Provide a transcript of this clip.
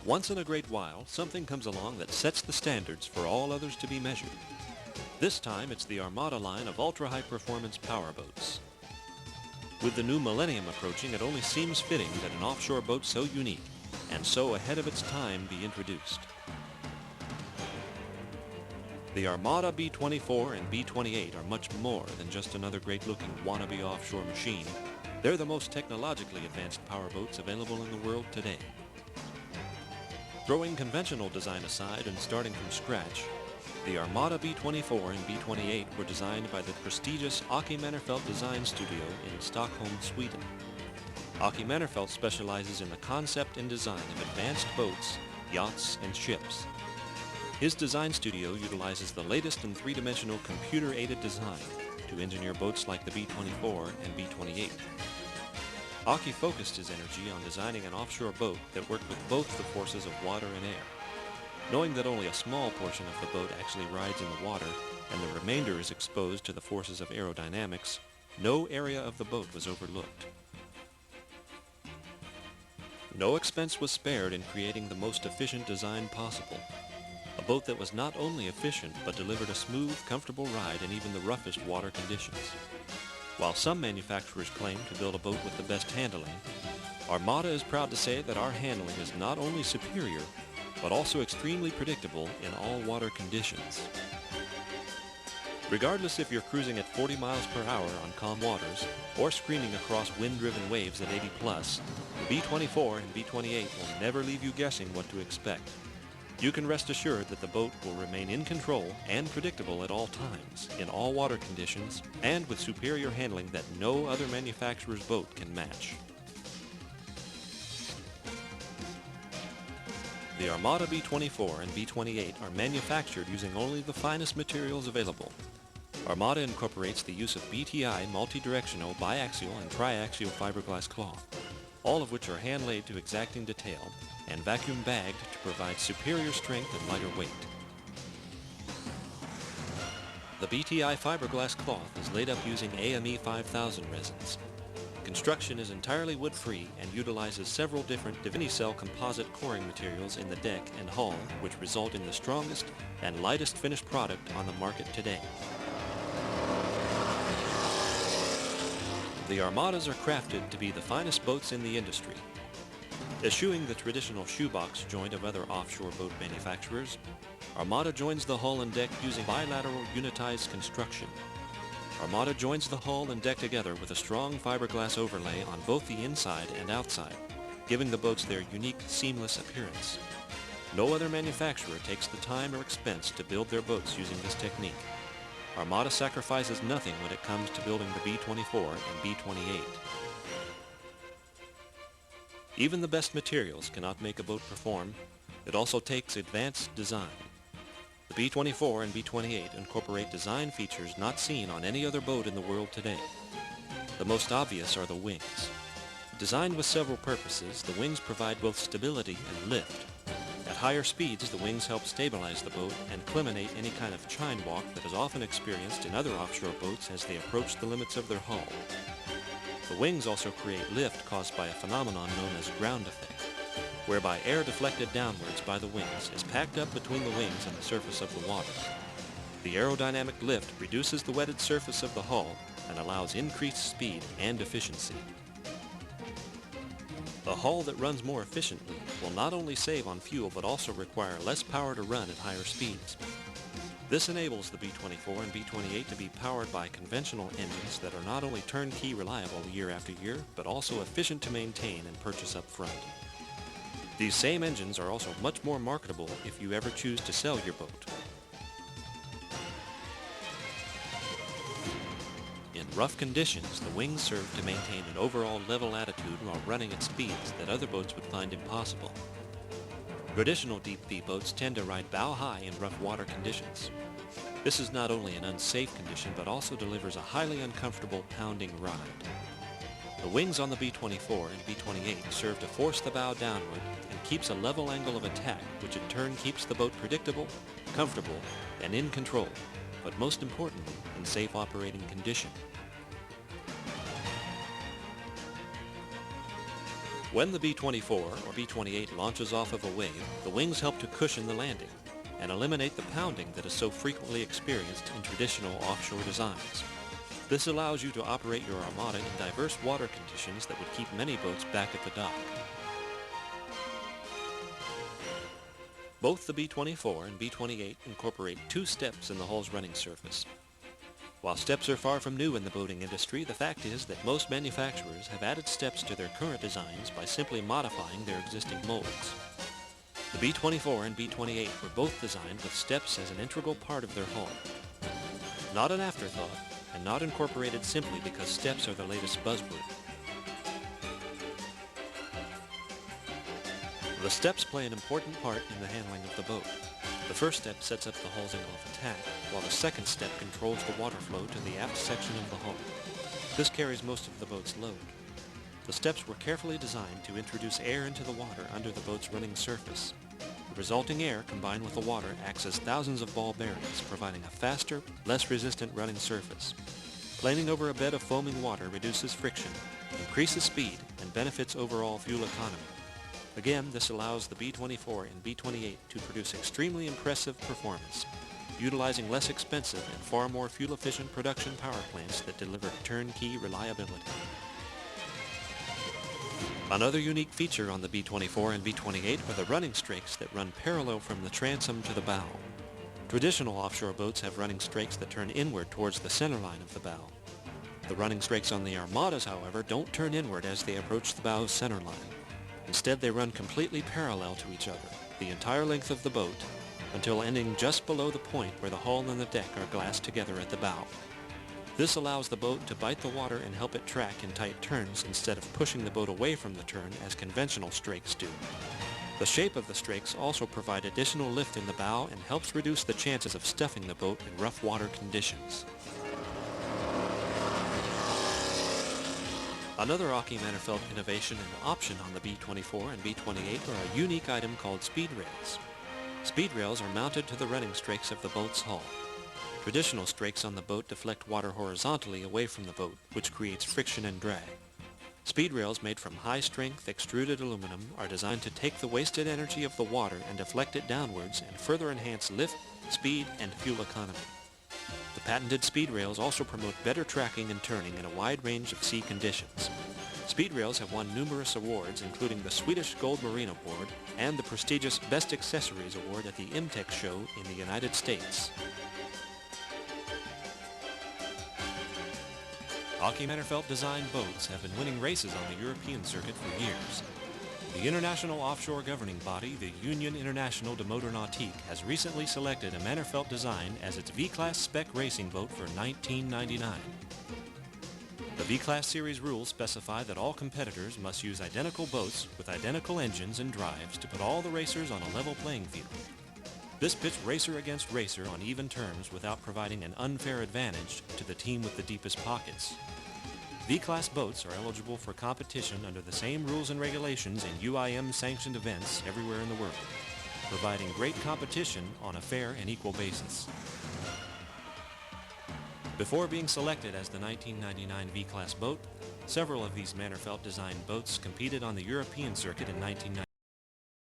Once in a great while, something comes along that sets the standards for all others to be measured. This time, it's the Armada line of ultra-high-performance powerboats. With the new millennium approaching, it only seems fitting that an offshore boat so unique and so ahead of its time be introduced. The Armada B-24 and B-28 are much more than just another great-looking wannabe offshore machine. They're the most technologically advanced powerboats available in the world today. Throwing conventional design aside and starting from scratch, the Armada B-24 and B-28 were designed by the prestigious Ocke Mannerfelt design studio in Stockholm, Sweden. Ocke Mannerfelt specializes in the concept and design of advanced boats, yachts, and ships. His design studio utilizes the latest in three-dimensional computer-aided design to engineer boats like the B-24 and B-28. Ocke focused his energy on designing an offshore boat that worked with both the forces of water and air. Knowing that only a small portion of the boat actually rides in the water and the remainder is exposed to the forces of aerodynamics, no area of the boat was overlooked. No expense was spared in creating the most efficient design possible. A boat that was not only efficient but delivered a smooth, comfortable ride in even the roughest water conditions. While some manufacturers claim to build a boat with the best handling, Armada is proud to say that our handling is not only superior, but also extremely predictable in all water conditions. Regardless if you're cruising at 40 miles per hour on calm waters or screaming across wind-driven waves at 80 plus, the B-24 and B-28 will never leave you guessing what to expect. You can rest assured that the boat will remain in control and predictable at all times, in all water conditions, and with superior handling that no other manufacturer's boat can match. The Armada B-24 and B-28 are manufactured using only the finest materials available. Armada incorporates the use of BTI multi-directional, biaxial, and triaxial fiberglass cloth, all of which are hand-laid to exacting detail and vacuum-bagged to provide superior strength and lighter weight. The BTI fiberglass cloth is laid up using AME 5000 resins. Construction is entirely wood-free and utilizes several different Divinycell composite coring materials in the deck and hull, which result in the strongest and lightest finished product on the market today. The Armadas are crafted to be the finest boats in the industry. Eschewing the traditional shoebox joint of other offshore boat manufacturers, Armada joins the hull and deck using bilateral unitized construction. Armada joins the hull and deck together with a strong fiberglass overlay on both the inside and outside, giving the boats their unique, seamless appearance. No other manufacturer takes the time or expense to build their boats using this technique. Armada sacrifices nothing when it comes to building the B-24 and B-28. Even the best materials cannot make a boat perform. It also takes advanced design. The B-24 and B-28 incorporate design features not seen on any other boat in the world today. The most obvious are the wings. Designed with several purposes, the wings provide both stability and lift. At higher speeds, the wings help stabilize the boat and eliminate any kind of chine walk that is often experienced in other offshore boats as they approach the limits of their hull. The wings also create lift caused by a phenomenon known as ground effect, whereby air deflected downwards by the wings is packed up between the wings and the surface of the water. The aerodynamic lift reduces the wetted surface of the hull and allows increased speed and efficiency. A hull that runs more efficiently will not only save on fuel but also require less power to run at higher speeds. This enables the B-24 and B-28 to be powered by conventional engines that are not only turnkey reliable year after year, but also efficient to maintain and purchase up front. These same engines are also much more marketable if you ever choose to sell your boat. In rough conditions, the wings serve to maintain an overall level attitude while running at speeds that other boats would find impossible. Traditional deep-sea boats tend to ride bow-high in rough water conditions. This is not only an unsafe condition, but also delivers a highly uncomfortable pounding ride. The wings on the B-24 and B-28 serve to force the bow downward and keeps a level angle of attack, which in turn keeps the boat predictable, comfortable, and in control, but most importantly, in safe operating condition. When the B-24 or B-28 launches off of a wave, the wings help to cushion the landing and eliminate the pounding that is so frequently experienced in traditional offshore designs. This allows you to operate your Armada in diverse water conditions that would keep many boats back at the dock. Both the B-24 and B-28 incorporate 2 steps in the hull's running surface. While steps are far from new in the boating industry, the fact is that most manufacturers have added steps to their current designs by simply modifying their existing molds. The B-24 and B-28 were both designed with steps as an integral part of their hull. Not an afterthought, and not incorporated simply because steps are the latest buzzword. The steps play an important part in the handling of the boat. The first step sets up the hull's angle of attack, while the second step controls the water flow to the aft section of the hull. This carries most of the boat's load. The steps were carefully designed to introduce air into the water under the boat's running surface. The resulting air combined with the water acts as thousands of ball bearings, providing a faster, less resistant running surface. Planing over a bed of foaming water reduces friction, increases speed, and benefits overall fuel economy. Again, this allows the B-24 and B-28 to produce extremely impressive performance, utilizing less expensive and far more fuel-efficient production power plants that deliver turnkey reliability. Another unique feature on the B-24 and B-28 are the running strakes that run parallel from the transom to the bow. Traditional offshore boats have running strakes that turn inward towards the center line of the bow. The running strakes on the Armadas, however, don't turn inward as they approach the bow's center line. Instead, they run completely parallel to each other, the entire length of the boat, until ending just below the point where the hull and the deck are glassed together at the bow. This allows the boat to bite the water and help it track in tight turns instead of pushing the boat away from the turn as conventional strakes do. The shape of the strakes also provide additional lift in the bow and helps reduce the chances of stuffing the boat in rough water conditions. Another Ocke Mannerfelt innovation and option on the B-24 and B-28 are a unique item called speed rails. Speed rails are mounted to the running strakes of the boat's hull. Traditional strakes on the boat deflect water horizontally away from the boat, which creates friction and drag. Speed rails made from high-strength extruded aluminum are designed to take the wasted energy of the water and deflect it downwards and further enhance lift, speed, and fuel economy. The patented speed rails also promote better tracking and turning in a wide range of sea conditions. Speed rails have won numerous awards, including the Swedish Gold Marine Award and the prestigious Best Accessories Award at the IMTEC show in the United States. Ocke Mannerfelt designed boats have been winning races on the European circuit for years. The international offshore governing body, the Union Internationale de Motor Nautique, has recently selected a Mannerfelt design as its V-Class spec racing boat for 1999. The V-Class series rules specify that all competitors must use identical boats with identical engines and drives to put all the racers on a level playing field. This pits racer against racer on even terms without providing an unfair advantage to the team with the deepest pockets. V-Class boats are eligible for competition under the same rules and regulations in UIM-sanctioned events everywhere in the world, providing great competition on a fair and equal basis. Before being selected as the 1999 V-Class boat, several of these Mannerfelt-designed boats competed on the European circuit in 1999.